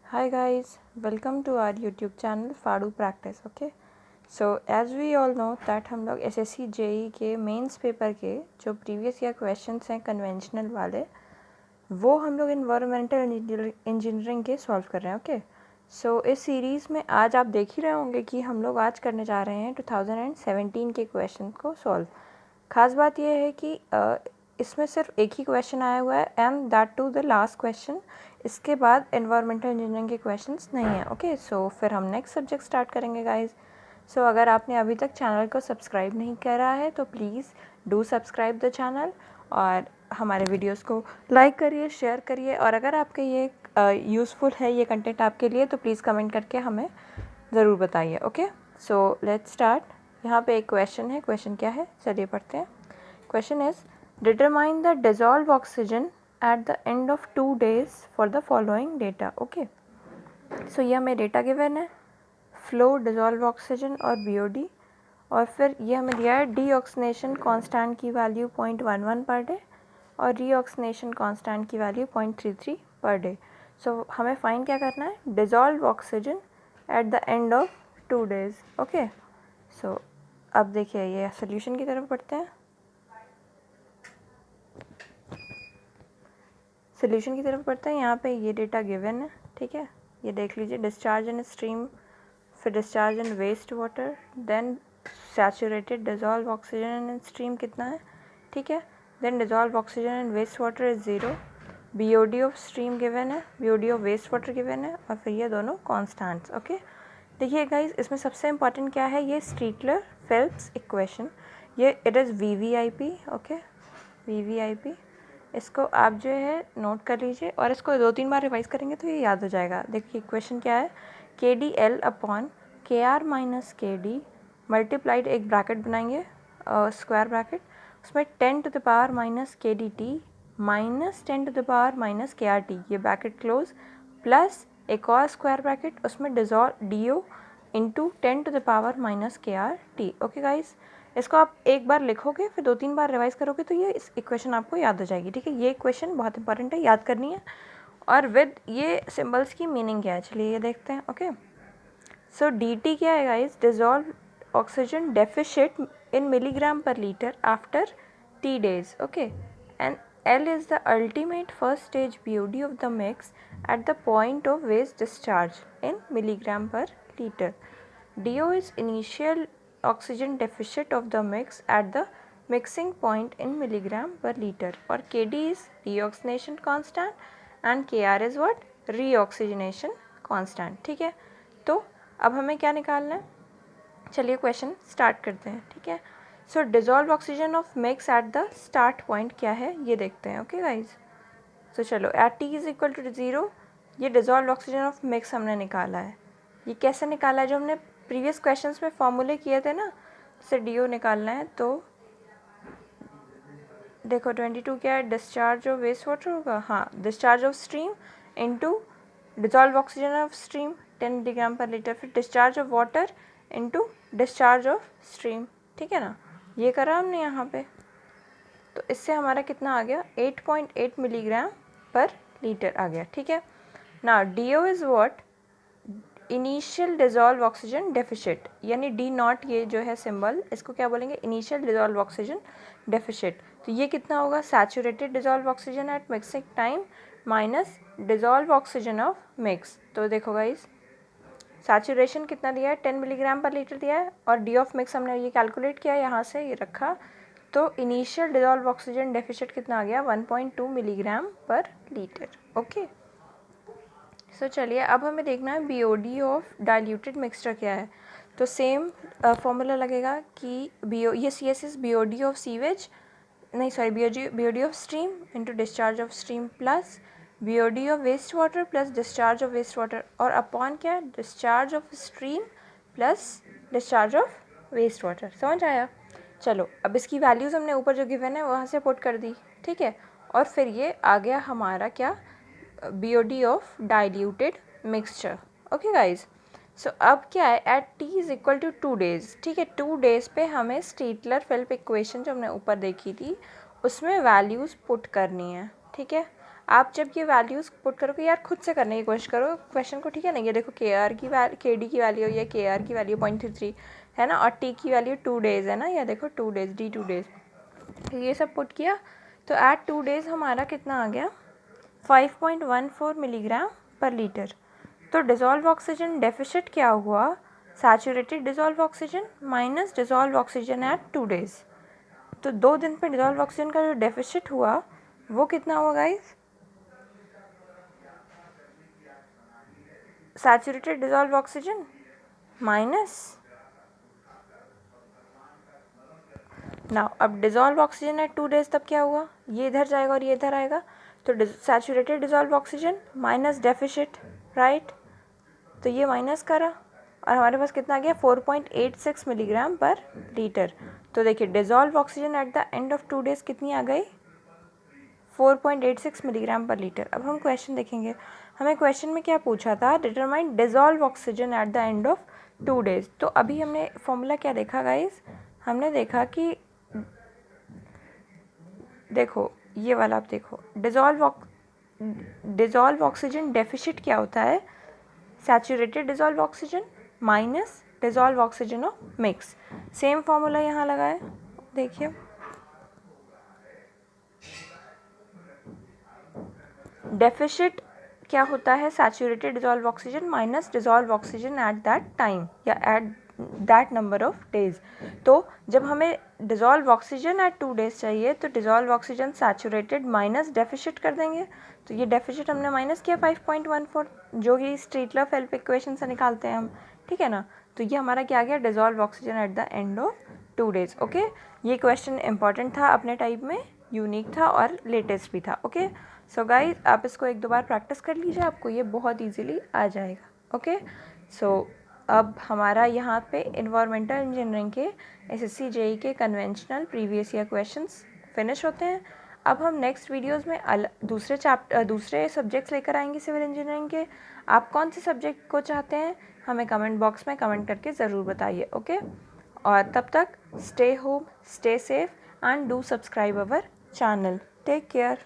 Hi guys, welcome to our YouTube channel फाड़ू practice. Okay, so as we all know that हम लोग SSC JE के mains paper के जो previous year questions हैं conventional वाले, वो हम लोग इन्वायरमेंटल इंजीनियरिंग के सॉल्व कर रहे हैं. ओके, सो इस सीरीज़ में आज आप देख ही रहे होंगे कि हम लोग आज करने जा रहे हैं 2017 के क्वेश्चन को सॉल्व. ख़ास बात यह है कि इसमें सिर्फ एक ही क्वेश्चन आया हुआ है and that to the last question. इसके बाद एनवायरमेंटल इंजीनियरिंग के क्वेश्चंस नहीं हैं. ओके, सो फिर हम नेक्स्ट सब्जेक्ट स्टार्ट करेंगे गाइस. सो अगर आपने अभी तक चैनल को सब्सक्राइब नहीं करा है तो please do subscribe the channel और हमारे वीडियोस को लाइक करिए, शेयर करिए. और अगर आपके ये यूज़फुल है ये कंटेंट आपके लिए तो प्लीज़ कमेंट करके हमें ज़रूर बताइए. Okay, so let's start. यहाँ पे एक क्वेश्चन है. क्वेश्चन क्या है, चलिए पढ़ते हैं. Question is, determine the dissolved oxygen at the end of 2 days for the following data. Okay, so ये हमें डेटा गिवन है, फ्लो, डिजॉल्व ऑक्सीजन और BOD. और फिर ये हमें दिया है डीऑक्सीनेशन कांस्टेंट की वैल्यू 0.11 पर डे और रीऑक्सीनेशन कांस्टेंट की वैल्यू 0.33 पर डे. सो हमें फाइंड क्या करना है, dissolved oxygen at the end of 2 days. Okay, so अब देखिए ये सोल्यूशन की तरफ बढ़ते हैं. सोल्यूशन की तरफ बढ़ते हैं. यहाँ पे ये डेटा गिवन है, ठीक है, ये देख लीजिए. डिस्चार्ज इन स्ट्रीम, फिर discharge in waste water, then saturated dissolved oxygen in stream कितना है, ठीक है, then dissolved oxygen in waste water is 0. BOD of stream given है, BOD of waste water given है और फिर ये दोनों कॉन्स्टेंट्स. ओके, देखिए गाइज, इसमें सबसे इम्पॉर्टेंट क्या है, ये स्ट्रीटलर फेल्प्स इक्वेशन, ये it is VVIP. Okay, VVIP, इसको आप जो है नोट कर लीजिए और इसको 2-3 बार रिवाइज करेंगे तो ये याद हो जाएगा. देखिए क्वेश्चन क्या है, KDL upon KR minus KD multiplied, एक ब्रैकेट बनाएंगे स्क्वायर ब्रैकेट, उसमें 10 to the power minus KDT minus 10 to the power minus KRT, ये ब्रैकेट क्लोज, प्लस एक और स्क्वायर ब्रैकेट, उसमें dissolve DO into 10 to the power minus KRT. Okay guys, इसको आप एक बार लिखोगे फिर 2-3 बार रिवाइज करोगे तो ये इस इक्वेशन आपको याद हो जाएगी. ठीक है, ये इक्वेशन बहुत इंपॉर्टेंट है, याद करनी है. और विद ये सिंबल्स की मीनिंग क्या है, चलिए ये देखते हैं. ओके, सो DT क्या है गाइज, डिजॉल्व ऑक्सीजन डेफिशिट इन मिलीग्राम पर litre after T days. Okay, and L is the ultimate first stage BOD of the mix at the point of waste discharge in milligram per liter. DO is initial oxygen deficit of the mix at the mixing point in milligram per liter. और KD is deoxygenation constant and KR is what, reoxygenation constant. ठीक है, तो अब हमें क्या निकालना है, चलिए क्वेश्चन स्टार्ट करते हैं. ठीक है, so dissolved oxygen of mix at the start point क्या है ये देखते हैं. ओके गाइज, सो चलो at T is equal to 0 ये डिजॉल्व ऑक्सीजन ऑफ मिक्स हमने निकाला है. ये कैसे निकाला है, जो हमने प्रीवियस क्वेश्चंस में फॉर्मूले किए थे ना, इससे DO निकालना है. तो देखो 22 क्या है, डिस्चार्ज ऑफ वेस्ट वाटर होगा, हाँ, discharge of stream into dissolve oxygen of stream 10 milligram पर लीटर, फिर discharge of water into discharge of stream. ठीक है ना, ये करा हमने यहाँ पे. तो इससे हमारा कितना आ गया, 8.8 मिलीग्राम पर लीटर आ गया. ठीक है ना, DO is what, initial dissolve oxygen deficit, यानी D0, ये जो है सिंबल, इसको क्या बोलेंगे, इनिशियल डिजॉल्व ऑक्सीजन डेफिशिट. तो ये कितना होगा, saturated dissolved oxygen at mixing time minus dissolved oxygen of mix. तो देखो गाइस, सैचुरेशन कितना दिया है, 10 मिलीग्राम पर लीटर दिया है, और D ऑफ मिक्स हमने ये कैलकुलेट किया, यहाँ से ये रखा, तो इनिशियल डिजॉल्व ऑक्सीजन डेफिशिट कितना आ गया, 1.2 मिलीग्राम पर लीटर. ओके, सो चलिए अब हमें देखना है BOD ऑफ डाइल्यूटेड मिक्सचर क्या है. तो सेम फॉर्मूला लगेगा कि ये CS BOD ऑफ सीवेज, नहीं sorry, BOD of stream into discharge of stream plus BOD of waste water plus discharge of waste water, और अपॉन क्या, discharge of stream plus discharge of waste water. समझ आया. चलो अब इसकी values हमने ऊपर जो गिवन है वहाँ से पुट कर दी. ठीक है, और फिर ये आ गया हमारा क्या, BOD of diluted mixture. Okay guys, so अब क्या है, at T is equal to 2 days. ठीक है, 2 days पे हमें स्टीटलर फेल्प इक्वेशन जो हमने ऊपर देखी थी उसमें वैल्यूज़ पुट करनी है. ठीक है, आप जब ये वैल्यूज़ पुट करोगे, यार खुद से करने की कोशिश करो क्वेश्चन को, ठीक है ना। ये देखो के डी की वैल्यू या के आर की वैल्यू 0.33 है ना, और टी की वैल्यू 2 डेज़ है ना, या देखो 2 डेज़, डी 2 डेज़, ये सब पुट किया तो एट 2 डेज़ हमारा कितना आ गया 5.14 मिलीग्राम पर लीटर। तो डिज़ोल्व ऑक्सीजन डेफिसिट क्या हुआ, saturated dissolved oxygen minus dissolved oxygen at 2 days. तो 2 दिन पे डिज़ोल्व ऑक्सीजन का जो डेफिसिट हुआ वो कितना हुआ guys, saturated dissolved oxygen minus, now अब डिज़ोल्व ऑक्सीजन एट 2 डेज़, तब क्या हुआ, ये इधर जाएगा और ये इधर आएगा, तो saturated dissolved oxygen minus deficit, right. तो ये माइनस करा और हमारे पास कितना आ गया 4.86 मिलीग्राम पर लीटर। तो देखिए dissolve oxygen at the end of 2 days कितनी आ गई 4.86 मिलीग्राम पर लीटर। अब हम क्वेश्चन देखेंगे, हमें क्वेश्चन में क्या पूछा था, determine dissolve oxygen at the end of 2 days. तो अभी हमने फॉर्मूला क्या देखा गाइस, हमने देखा कि देखो ये वाला, आप देखो डिज़ोल्व ऑक्सीजन डेफिसिट क्या होता है, saturated dissolved oxygen minus dissolved oxygen of mix. Same formula यहाँ लगाए, देखिए डेफिसिट क्या होता है, saturated dissolved oxygen minus dissolved oxygen at that time या at that number of days. तो जब हमें डिज़ोल्व ऑक्सीजन एट 2 डेज चाहिए तो dissolve oxygen saturated minus deficit कर देंगे। तो ये डेफिसिट हमने माइनस किया 5.14, जो कि स्ट्रीटलर-फेल्प इक्वेशन से निकालते हैं हम, ठीक है ना। तो ये हमारा क्या आ गया, dissolve oxygen at the end of 2 days. Okay, ये क्वेश्चन इंपॉर्टेंट था, अपने टाइप में यूनिक था और लेटेस्ट भी था। ओके सो गाइज, आप इसको 1-2 बार प्रैक्टिस कर लीजिए, आपको ये बहुत इजीली आ जाएगा। ओके सो अब हमारा यहाँ पे इन्वायरमेंटल इंजीनियरिंग के एसएससी जेई के conventional previous year questions finish होते हैं। अब हम नेक्स्ट वीडियोस में दूसरे सब्जेक्ट्स लेकर आएंगे सिविल इंजीनियरिंग के। आप कौन से सब्जेक्ट को चाहते हैं हमें कमेंट बॉक्स में कमेंट करके ज़रूर बताइए। ओके, और तब तक stay home, stay safe and do subscribe our channel. Take care.